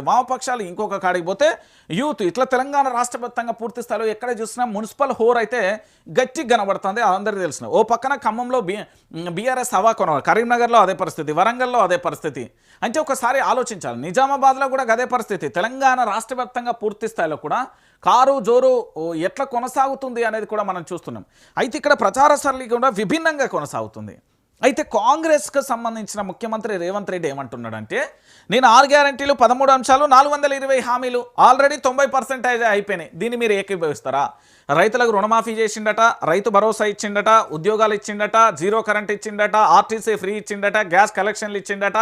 వామపక్షాలు ఇంకొక కాడికి పోతే యూత్ ఇట్లా తెలంగాణ రాష్ట్ర వ్యాప్తంగా పూర్తి స్థాయిలో ఎక్కడ చూసినా మున్సిపల్ హోర్ అయితే గట్టిగా కనబడుతుంది. అందరికీ తెలిసిన ఓ పక్కన ఖమ్మంలో బీఆర్ఎస్ హవా కొనవాలి, కరీంనగర్లో అదే పరిస్థితి, వరంగల్లో అదే పరిస్థితి. అంటే ఒకసారి ఆలోచించాలి, నిజామాబాద్లో కూడా అదే పరిస్థితి. తెలంగాణ రాష్ట్ర వ్యాప్తంగా పూర్తి స్థాయిలో కూడా కారు జోరు ఎట్లా కొనసాగుతుంది అనేది కూడా మనం చూస్తున్నాం. అయితే ఇక్కడ ప్రచార సరళి కూడా విభిన్నంగా కొనసాగుతుంది. అయితే కాంగ్రెస్కు సంబంధించిన ముఖ్యమంత్రి రేవంత్ రెడ్డి ఏమంటున్నాడంటే, నేను 6 గ్యారంటీలు 13 అంశాలు 420 హామీలు ఆల్రెడీ 90% అయిపోయినాయి, దీన్ని మీరు ఏకీభవిస్తారా? రైతులకు రుణమాఫీ చేసిండట, రైతు భరోసా ఇచ్చిండట, ఉద్యోగాలు ఇచ్చిండట, జీరో కరెంట్ ఇచ్చిండట, ఆర్టీసీ ఫ్రీ ఇచ్చిండట, గ్యాస్ కలెక్షన్లు ఇచ్చిండట.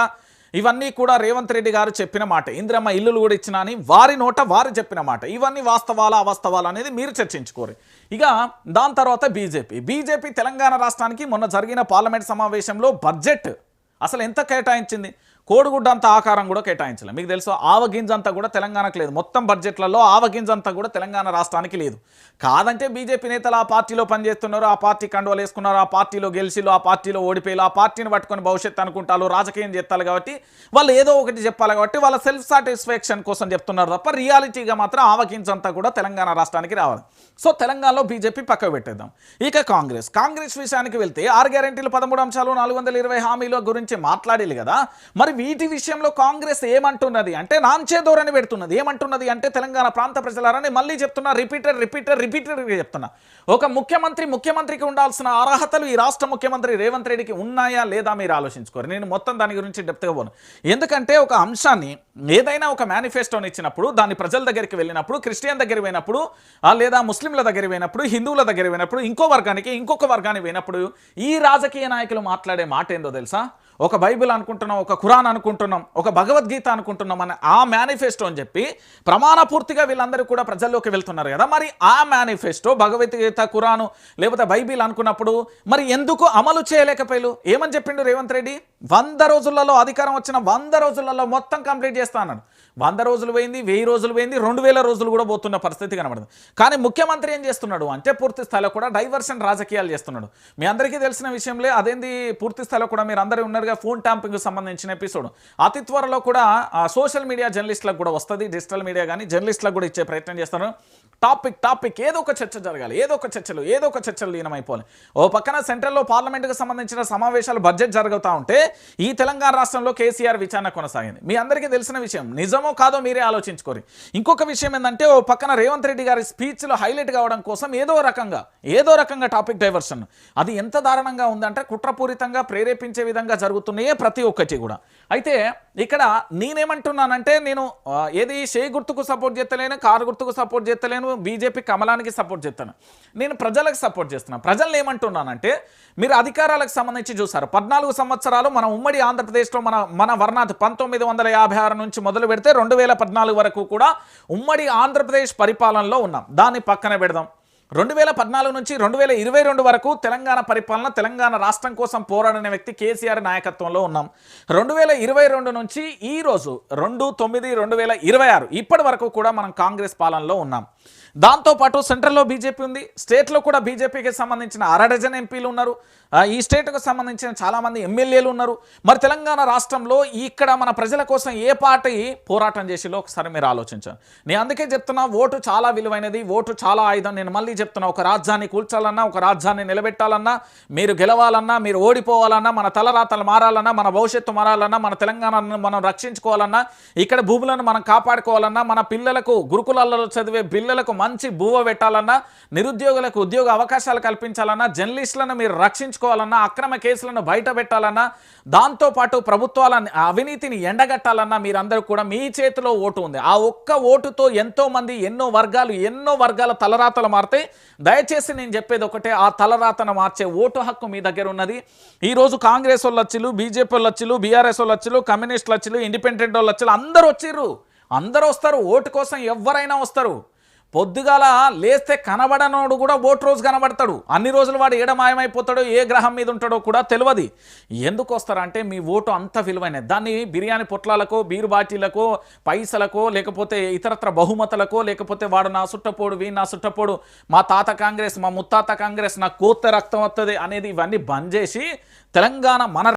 ఇవన్నీ కూడా రేవంత్ రెడ్డి గారు చెప్పిన మాట. ఇందిరమ్మ ఇల్లులు కూడా ఇచ్చినా అని వారి నోట వారు చెప్పిన మాట. ఇవన్నీ వాస్తవాలా అవాస్తవాలా అనేది మీరు చర్చించుకోరు. ఇక దాని తర్వాత బీజేపీ తెలంగాణ రాష్ట్రానికి మొన్న జరిగిన పార్లమెంట్ సమావేశంలో బడ్జెట్ అసలు ఎంత కేటాయించింది? కోడిగుడ్డ అంత ఆకారం కూడా కేటాయించలేదు. మీకు తెలుసు, ఆవగింజంతా కూడా తెలంగాణకు లేదు. మొత్తం బడ్జెట్లలో ఆవగింజంతా కూడా తెలంగాణ రాష్ట్రానికి లేదు. కాదంటే బీజేపీ నేతలు ఆ పార్టీలో పనిచేస్తున్నారు, ఆ పార్టీ కండువలు వేసుకున్నారు, ఆ పార్టీలో గెలిచిలు, ఆ పార్టీలో ఓడిపోయారు, ఆ పార్టీని పట్టుకొని భవిష్యత్తు అనుకుంటారు, రాజకీయం చేస్తారు కాబట్టి వాళ్ళు ఏదో ఒకటి చెప్పాలి కాబట్టి వాళ్ళ సెల్ఫ్ సాటిస్ఫాక్షన్ కోసం చెప్తున్నారు తప్ప రియాలిటీగా మాత్రం ఆవగింజంతా కూడా తెలంగాణ రాష్ట్రానికి రావాలి. సో తెలంగాణలో బీజేపీ పక్కకు పెట్టేద్దాం. ఇక కాంగ్రెస్ విషయానికి వెళ్తే 6 గ్యారెంటీలు 13 అంశాలు 420 హామీల గురించి మాట్లాడేది కదా. మరి వీటి విషయంలో కాంగ్రెస్ ఏమంటున్నది అంటే నాంచే ధోరణి పెడుతున్నది. ఏమంటున్నది అంటే, తెలంగాణ ప్రాంత ప్రజలారని మళ్ళీ చెప్తున్నా, రిపీటెడ్గా చెప్తున్నా, ఒక ముఖ్యమంత్రికి ఉండాల్సిన అర్హతలు ఈ రాష్ట్ర ముఖ్యమంత్రి రేవంత్ రెడ్డికి ఉన్నాయా లేదా మీరు ఆలోచించుకోరు. నేను మొత్తం దాని గురించి డెప్త్గా పోను. ఎందుకంటే ఒక అంశాన్ని ఏదైనా ఒక మేనిఫెస్టోని ఇచ్చినప్పుడు దాన్ని ప్రజల దగ్గరికి వెళ్ళినప్పుడు, క్రిస్టియన్ దగ్గర పోయినప్పుడు, లేదా ముస్లింల దగ్గర పోయినప్పుడు, హిందువుల దగ్గర పోయినప్పుడు, ఇంకొక వర్గానికి పోయినప్పుడు ఈ రాజకీయ నాయకులు మాట్లాడే మాట ఏందో తెలుసా? ఒక బైబిల్ అనుకుంటున్నాం, ఒక ఖురాన్ అనుకుంటున్నాం, ఒక భగవద్గీత అనుకుంటున్నాం అని ఆ మేనిఫెస్టో అని చెప్పి ప్రమాణపూర్తిగా వీళ్ళందరూ కూడా ప్రజల్లోకి వెళ్తున్నారు కదా. మరి ఆ మేనిఫెస్టో భగవద్గీత, ఖురాను లేకపోతే బైబిల్ అనుకున్నప్పుడు మరి ఎందుకు అమలు చేయలేకపోయారు? ఏమని చెప్పిండు రేవంత్ రెడ్డి? 100 రోజులలో అధికారం వచ్చిన 100 రోజులలో మొత్తం కంప్లీట్ చేస్తా అన్నాడు. 100 రోజులు పోయింది, 1000 రోజులు పోయింది, 2000 రోజులు కూడా పోతున్న పరిస్థితి కనబడుతుంది. కానీ ముఖ్యమంత్రి ఏం చేస్తున్నాడు అంటే పూర్తి స్థాయిలో కూడా డైవర్షన్ రాజకీయాలు చేస్తున్నాడు. మీ అందరికీ తెలిసిన విషయంలో అదేంది, పూర్తి స్థాయిలో కూడా మీరు అందరూ ఉన్నారుగా, ఫోన్ ట్యాంపింగ్ సంబంధించిన ఎపిసోడ్ అతి త్వరలో కూడా సోషల్ మీడియా జర్నలిస్టులకు కూడా వస్తుంది, డిజిటల్ మీడియా కానీ జర్నలిస్టులకు కూడా ఇచ్చే ప్రయత్నం చేస్తున్నారు. టాపిక్ ఏదో ఒక చర్చ జరగాలి, ఏదో ఒక చర్చలు లీనమైపోవాలి. ఓ పక్కన సెంట్రల్లో పార్లమెంటుకు సంబంధించిన సమావేశాలు, బడ్జెట్ జరుగుతూ ఉంటే ఈ తెలంగాణ రాష్ట్రంలో కేసీఆర్ విచారణ కొనసాగింది. మీ అందరికీ తెలిసిన విషయం, నిజమో కాదో మీరే ఆలోచించుకోరు. ఇంకొక విషయం ఏంటంటే, ఓ పక్కన రేవంత్ రెడ్డి గారి స్పీచ్లో హైలైట్ కావడం కోసం ఏదో రకంగా టాపిక్ డైవర్షన్, అది ఎంత దారుణంగా ఉందంటే కుట్రపూరితంగా ప్రేరేపించే విధంగా జరుగుతున్నాయే ప్రతి ఒక్కటి కూడా. అయితే ఇక్కడ నేనేమంటున్నానంటే, నేను ఏది షే గుర్తుకు సపోర్ట్ చేస్తలేను, కారు గుర్తుకు సపోర్ట్ చేస్తలేను, బీజేపీ కమలానికి సపోర్ట్ చేస్తాను, నేను ప్రజలకు సపోర్ట్ చేస్తున్నాను. ప్రజలను ఏమంటున్నానంటే, మీరు అధికారాలకు సంబంధించి చూసారు, 14 సంవత్సరాలు మన ఉమ్మడి ఆంధ్రప్రదేశ్లో మన వర్ణాది 1956 నుంచి మొదలు పెడితే 2014 వరకు కూడా ఉమ్మడి ఆంధ్రప్రదేశ్ పరిపాలనలో ఉన్నాం. దాన్ని పక్కన పెడదాం. 2014 నుంచి 2022 వరకు తెలంగాణ పరిపాలన, తెలంగాణ రాష్ట్రం కోసం పోరాడిన వ్యక్తి కేసీఆర్ నాయకత్వంలో ఉన్నాం. 2022 నుంచి ఈ రోజు 2/9/2026 ఇప్పటి వరకు కూడా మనం కాంగ్రెస్ పాలనలో ఉన్నాం. దాంతోపాటు సెంట్రల్లో బీజేపీ ఉంది, స్టేట్లో కూడా బీజేపీకి సంబంధించిన 1/2 డజన్ ఎంపీలు ఉన్నారు, ఈ స్టేట్కు సంబంధించిన చాలామంది ఎమ్మెల్యేలు ఉన్నారు. మరి తెలంగాణ రాష్ట్రంలో ఇక్కడ మన ప్రజల కోసం ఏ పార్టీ పోరాటం చేసిలో ఒకసారి మీరు ఆలోచించాను. నేను అందుకే చెప్తున్నా, ఓటు చాలా విలువైనది, ఓటు చాలా ఆయుధం. నేను మళ్ళీ చెప్తున్నా, ఒక రాజ్యాన్ని కూల్చాలన్నా, ఒక రాజ్యాన్ని నిలబెట్టాలన్నా, మీరు గెలవాలన్నా, మీరు ఓడిపోవాలన్నా, మన తలరాతలు మారాలన్నా, మన భవిష్యత్తు మారాలన్నా, మన తెలంగాణను మనం రక్షించుకోవాలన్నా, ఇక్కడ భూములను మనం కాపాడుకోవాలన్నా, మన పిల్లలకు గురుకులాల్లో చదివే పిల్లలకు మంచి భూవ పెట్టాలన్నా, నిరుద్యోగులకు ఉద్యోగ అవకాశాలు కల్పించాలన్నా, జర్నలిస్టులను మీరు రక్షించుకోవాలన్నా, అక్రమ కేసులను బయట పెట్టాలన్నా, దాంతోపాటు ప్రభుత్వాల అవినీతిని ఎండగట్టాలన్నా మీరందరూ కూడా మీ చేతిలో ఓటు ఉంది. ఆ ఒక్క ఓటుతో ఎంతో మంది, ఎన్నో వర్గాల తలరాతలు మారుతాయి. దయచేసి నేను చెప్పేది ఒకటే, ఆ తలరాతను మార్చే ఓటు హక్కు మీ దగ్గర ఉన్నది. ఈరోజు కాంగ్రెస్ వాళ్ళు వచ్చిలు, బీజేపీ వాళ్ళు వచ్చిలు, బీఆర్ఎస్ వాళ్ళు వచ్చిలు, కమ్యూనిస్టులు వచ్చిలు, ఇండిపెండెంట్ వాళ్ళు వచ్చిలు, అందరూ వస్తారు. ఓటు కోసం ఎవరైనా వస్తారు. పొద్దుగాల లేస్తే కనబడనోడు కూడా ఓటు రోజు కనబడతాడు. అన్ని రోజులు వాడు ఏడ మాయమైపోతాడో, ఏ గ్రహం మీద ఉంటాడో కూడా తెలియదు. ఎందుకు వస్తారంటే మీ ఓటు అంత విలువైనది. దాన్ని బిర్యానీ పొట్లాలకో, బీరు బాటిలకో, పైసలకో, లేకపోతే ఇతరత్ర బహుమతులకో, లేకపోతే వాడు నా సుట్టపోడు, వీడు నా సుట్టపోడు, మా తాత కాంగ్రెస్, మా ముత్తాత కాంగ్రెస్, నా కోత రక్తం వస్తుంది అనేది ఇవన్నీ బంద్ చేసి తెలంగాణ మన